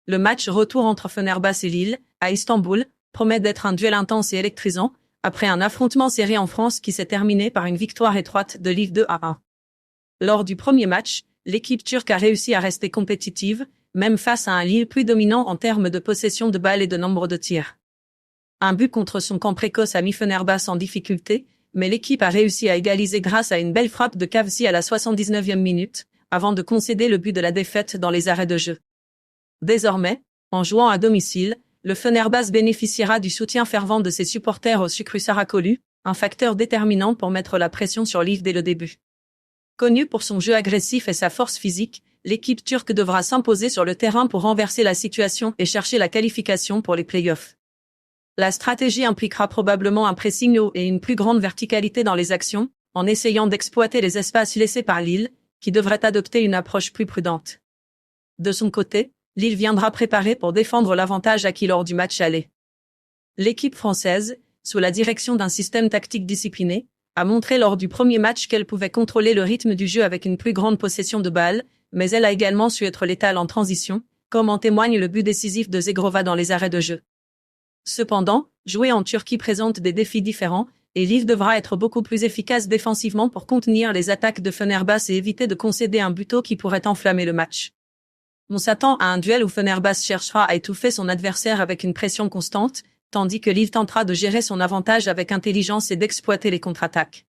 le match retour entre Fenerbahçe et Lille, à Istanbul, promet d'être un duel intense et électrisant, après un affrontement serré en France qui s'est terminé par une victoire étroite de Lille 2-1. Lors du premier match, l'équipe turque a réussi à rester compétitive, même face à un Lille plus dominant en termes de possession de balles et de nombre de tirs. Un but contre son camp précoce a mis Fenerbahçe en difficulté, mais l'équipe a réussi à égaliser grâce à une belle frappe de Kavsi à la 79e minute, avant de concéder le but de la défaite dans les arrêts de jeu. Désormais, en jouant à domicile, le Fenerbahçe bénéficiera du soutien fervent de ses supporters au Sucru Saracoğlu, un facteur déterminant pour mettre la pression sur Lille dès le début. Connue pour son jeu agressif et sa force physique, l'équipe turque devra s'imposer sur le terrain pour renverser la situation et chercher la qualification pour les play-offs. La stratégie impliquera probablement un pressing haut et une plus grande verticalité dans les actions, en essayant d'exploiter les espaces laissés par Lille, qui devrait adopter une approche plus prudente. De son côté, Lille viendra préparer pour défendre l'avantage acquis lors du match aller. L'équipe française, sous la direction d'un système tactique discipliné, a montré lors du premier match qu'elle pouvait contrôler le rythme du jeu avec une plus grande possession de balles, mais elle a également su être létale en transition, comme en témoigne le but décisif de Zegrova dans les arrêts de jeu. Cependant, jouer en Turquie présente des défis différents, et Lille devra être beaucoup plus efficace défensivement pour contenir les attaques de Fenerbahçe et éviter de concéder un but qui pourrait enflammer le match. On s'attend à un duel où Fenerbahçe cherchera à étouffer son adversaire avec une pression constante, tandis que Lille tentera de gérer son avantage avec intelligence et d'exploiter les contre-attaques.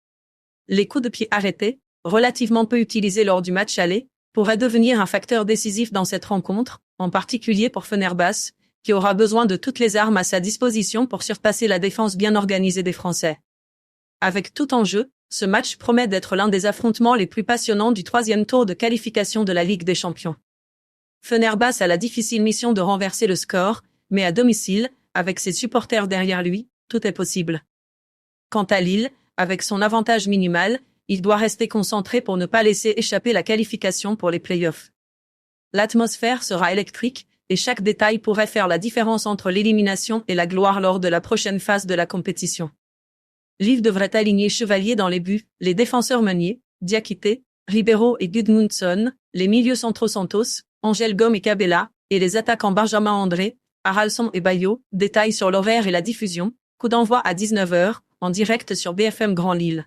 Les coups de pied arrêtés, relativement peu utilisés lors du match aller, pourraient devenir un facteur décisif dans cette rencontre, en particulier pour Fenerbahçe, qui aura besoin de toutes les armes à sa disposition pour surpasser la défense bien organisée des Français. Avec tout en jeu, ce match promet d'être l'un des affrontements les plus passionnants du troisième tour de qualification de la Ligue des Champions. Fenerbahçe a la difficile mission de renverser le score, mais à domicile, avec ses supporters derrière lui, tout est possible. Quant à Lille, avec son avantage minimal, il doit rester concentré pour ne pas laisser échapper la qualification pour les play-offs. L'atmosphère sera électrique, et chaque détail pourrait faire la différence entre l'élimination et la gloire lors de la prochaine phase de la compétition. Lille devrait aligner Chevalier dans les buts, les défenseurs Meunier, Diakité, Ribeiro et Gudmundsson, les milieux centraux Santos, Angel Gomes et Cabella, et les attaquants Benjamin André, Haraldsson et Bayo. Détails sur l'horaire et la diffusion. Coup d'envoi à 19h, en direct sur BFM Grand Lille.